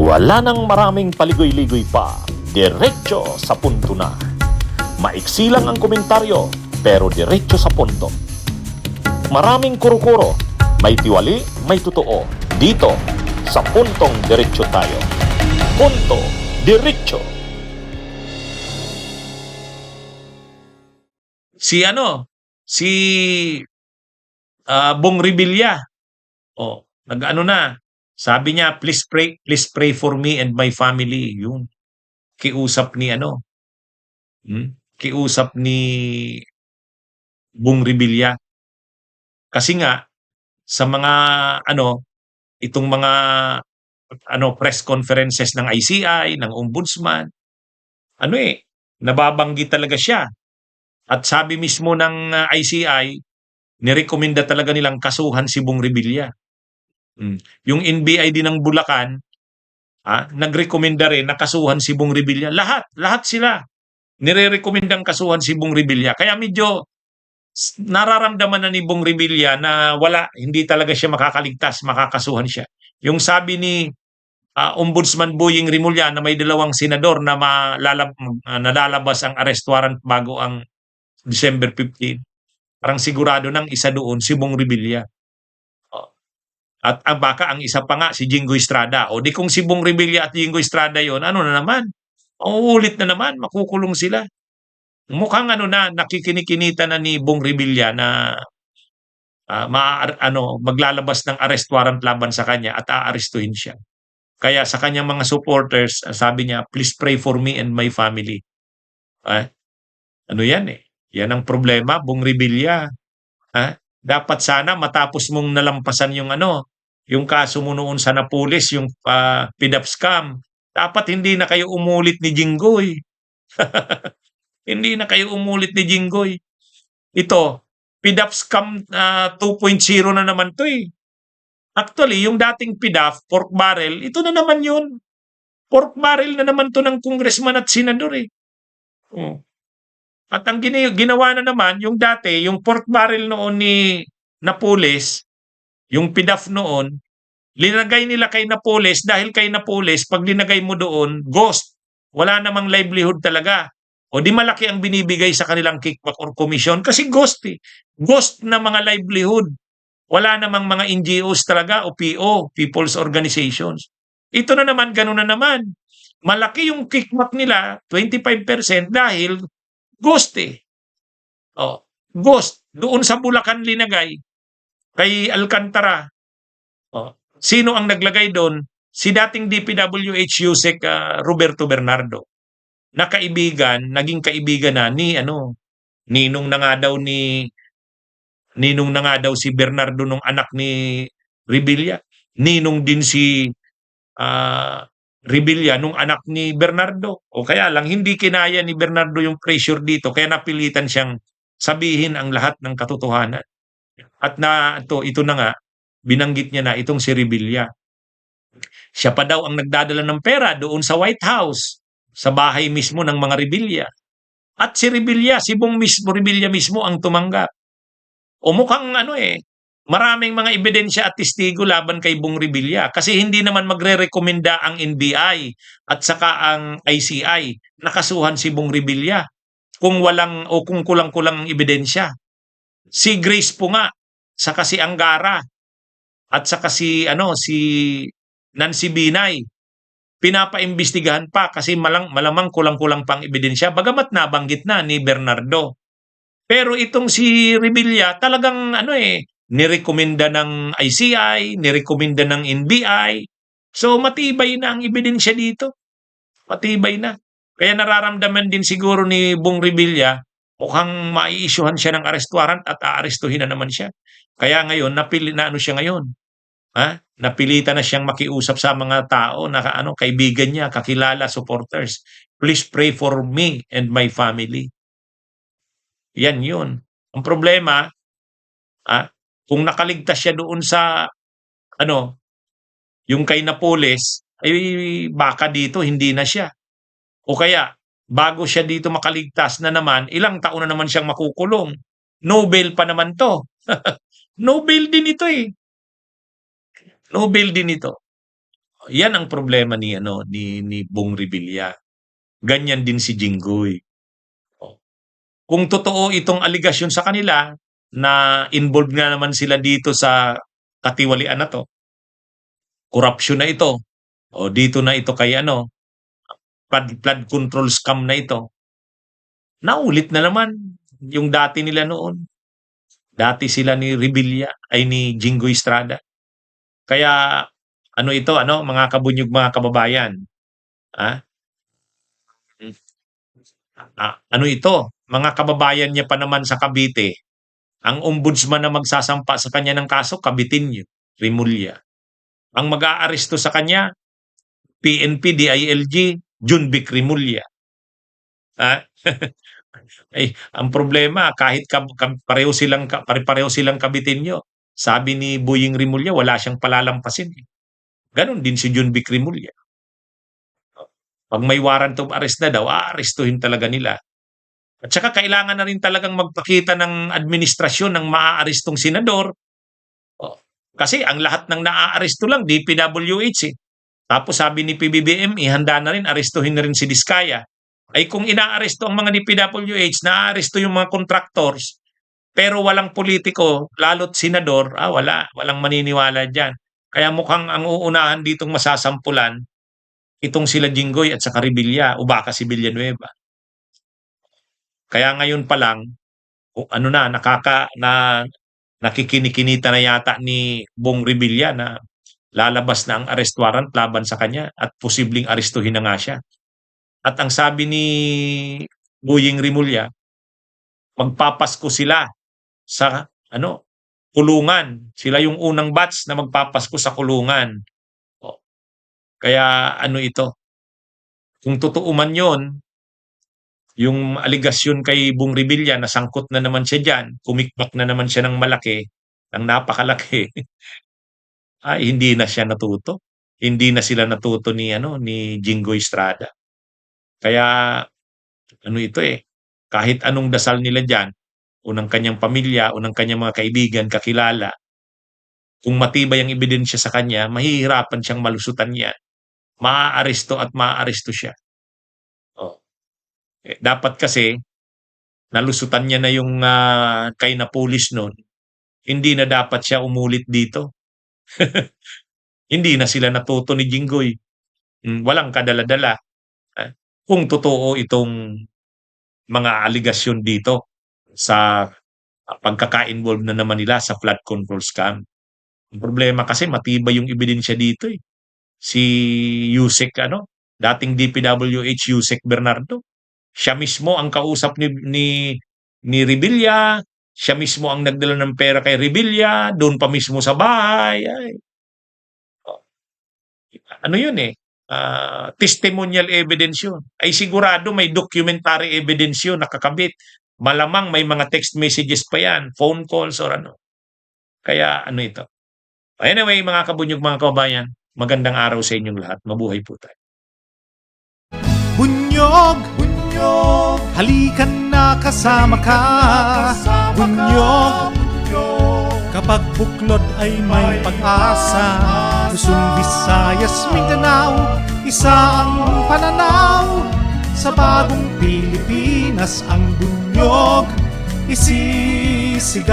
Wala nang maraming paligoy-ligoy pa, diretso sa punto na. Maiksi lang ang komentaryo, pero diretso sa punto. Maraming kuro-kuro, may tiwali, may totoo. Dito, sa puntong diretso tayo. Punto, diretso. Si Bong Revilla. Nag-ano na. Sabi niya, please pray for me and my family. Yung kiusap ni kiusap ni Bong Revilla. Kasi nga sa mga itong mga press conferences ng ICI, ng Ombudsman, nababanggit talaga siya. At sabi mismo ng ICI, nirekomenda talaga nilang kasuhan si Bong Revilla. Yung NBI din ng Bulacan, nagrekomenda rin na kasuhan si Bong Revilla. Lahat sila nire-rekomendang kasuhan si Bong Revilla. Kaya medyo nararamdaman na ni Bong Revilla na hindi talaga siya makakaligtas, makakasuhan siya. Yung sabi ni Ombudsman Boying Rimulya na may 2 senador na nalalabas ang arrest warrant bago ang December 15, parang sigurado nang isa doon si Bong Revilla. At baka ang isa pa nga si Jingo Estrada. O di kung si Bong Revilla at Jingo Estrada yon, ano na naman? Uulit na naman, makukulong sila. Mukhang nakikinikinita na ni Bong Revilla na maglalabas ng arrest warrant laban sa kanya at aarestuhin siya. Kaya sa kanyang mga supporters, sabi niya, please pray for me and my family. Yan Yan ang problema, Bong Revilla. Dapat sana matapos mong nalampasan yung kaso mo noon sa Napoles, yung PDAP scam, dapat hindi na kayo umulit ni Jinggoy. Hindi na kayo umulit ni Jinggoy. Ito, PDAP scam 2.0 na naman to eh. Actually, yung dating PDAP, pork barrel, ito na naman yun. Pork barrel na naman to ng congressman at senador eh. At ang ginawa na naman, yung dati, yung pork barrel noon ni Napoles, yung PDAP noon, linagay nila kay Napoles dahil kay Napoles, pag linagay mo doon, ghost. Wala namang livelihood talaga. O di malaki ang binibigay sa kanilang kickback or commission kasi ghost eh. Ghost na mga livelihood. Wala namang mga NGOs talaga o PO, People's Organizations. Ito na naman, gano'n na naman. Malaki yung kickback nila, 25% dahil ghost eh. Ghost. Doon sa Bulacan linagay, kay Alcantara. Sino ang naglagay doon? Si dating DPWH Yusek Roberto Bernardo. Naging kaibigan na ni Ninong na nga daw si Bernardo nung anak ni Revilla. Ninong din si Revilla nung anak ni Bernardo. O kaya lang hindi kinaya ni Bernardo yung pressure dito kaya napilitan siyang sabihin ang lahat ng katotohanan. At ito na nga, binanggit niya na itong si Revilla. Siya pa daw ang nagdadala ng pera doon sa White House, sa bahay mismo ng mga Revilla. At si Revilla, si Bong Revilla mismo ang tumanggap. O mukhang maraming mga ebidensya at testigo laban kay Bong Revilla kasi hindi naman magre-rekomenda ang NBI at saka ang ICI na kasuhan si Bong Revilla kung kulang-kulang ang ebidensya. Si Grace po nga, saka si Angara at saka si Nancy Binay, pinapaimbestigahan pa kasi malamang kulang-kulang pang ebidensya bagamat nabanggit na ni Bernardo. Pero itong si Revilla talagang nirekomenda ng ICI, nirekomenda ng NBI. So matibay na ang ebidensya dito. Matibay na. Kaya nararamdaman din siguro ni Bong Revilla, mukhang mai-issuehan siya ng arrest warrant at aarestuhin na naman siya. Kaya ngayon, siya ngayon. Napilitan na siyang makiusap sa mga tao na kaibigan niya, kakilala, supporters. Please pray for me and my family. Yan yun. Ang problema, kung nakaligtas siya doon sa yung kay Napoles, ay baka dito hindi na siya. O kaya, bago siya dito makaligtas na naman, ilang taon na naman siyang makukulong. No bail pa naman to. No bail din ito eh. No bail din ito. Yan ang problema ni Bong Revilla. Ganyan din si Jinggoy. Oh. Kung totoo itong aligasyon sa kanila na involved nga naman sila dito sa katiwalian na 'to, korapsyon na ito, o dito na ito kay flood control scam na ito, naulit na naman yung dati nila noon. Dati sila ni Revilla ay ni Jinggoy Estrada. Kaya ito mga kabunyog, mga kababayan, ah, ito, mga kababayan niya pa naman sa Cavite, ang ombudsman na magsasampa sa kanya ng kaso, Caviteño, Remulla. Ang mag-aaresto sa kanya, PNP, DILG, Junvic Remulla. Ang problema, kahit pare-pareho silang Caviteño, sabi ni Boying Remulla, wala siyang palalampasin. Ganon din si Junvic Remulla. Pag may warrant of arrest na daw, aarestuhin talaga nila. At saka kailangan na rin talagang magpakita ng administrasyon ng maaarestong senador. Kasi ang lahat ng naaaresto lang, DPWH eh. Tapos sabi ni PBBM, ihanda na rin, arestuhin na rin si Diskaya. Ay kung inaaresto ang mga DPWH, naaaresto yung mga contractors, pero walang politiko, lalo't senador, walang maniniwala dyan. Kaya mukhang ang uunahan ditong masasampulan, itong sila Jinggoy at saka Revilla, o baka si Villanueva. Kaya ngayon pa lang, nakikinikinita na yata ni Bong Revilla na lalabas na ang arrest warrant laban sa kanya at posibleng arestuhin na nga siya. At ang sabi ni Boying Remulla, magpapasko sila sa kulungan. Sila yung unang batch na magpapasko sa kulungan. Kaya ito, kung totoo man yon, yung aligasyon kay Bong Revilla na sangkot na naman siya dyan, kumikbak na naman siya ng malaki, ng napakalaki, ay hindi na siya natuto. Hindi na sila natuto ni Jinggoy Estrada. Kaya ito kahit anong dasal nila dyan, unang kanyang pamilya, unang kanyang mga kaibigan, kakilala, kung matibay ang ebidensya sa kanya, mahihirapan siyang malusutan yan. Maaaresto at maaaresto siya. Dapat kasi, nalusutan niya na yung kay Napolis noon, hindi na dapat siya umulit dito. Hindi na sila natuto ni Jinggoy. Walang kadala-dala. Kung totoo itong mga aligasyon dito sa pagkaka-involve na naman nila sa flood control scam. Ang problema kasi matibay yung ebidensya dito eh. Si Yusek, dating DPWH Yusek Bernardo, siya mismo ang kausap ni Revilla, siya mismo ang nagdala ng pera kay Revilla, doon pa mismo sa bahay. Yun testimonial evidence yun. Ay sigurado may documentary evidence yun nakakabit. Malamang may mga text messages pa yan, phone calls or Kaya ito. Anyway, mga kabunyog, mga kababayan, magandang araw sa inyong lahat. Mabuhay po tayo. Bunyog, bunyog, halikan na kasama ka. Bunyog, kapag buklod ay may pag-asa. Luzon, Visayas, Mindanao, isa ang pananaw. Sa bagong Pilipinas ang bunyog isisigaw.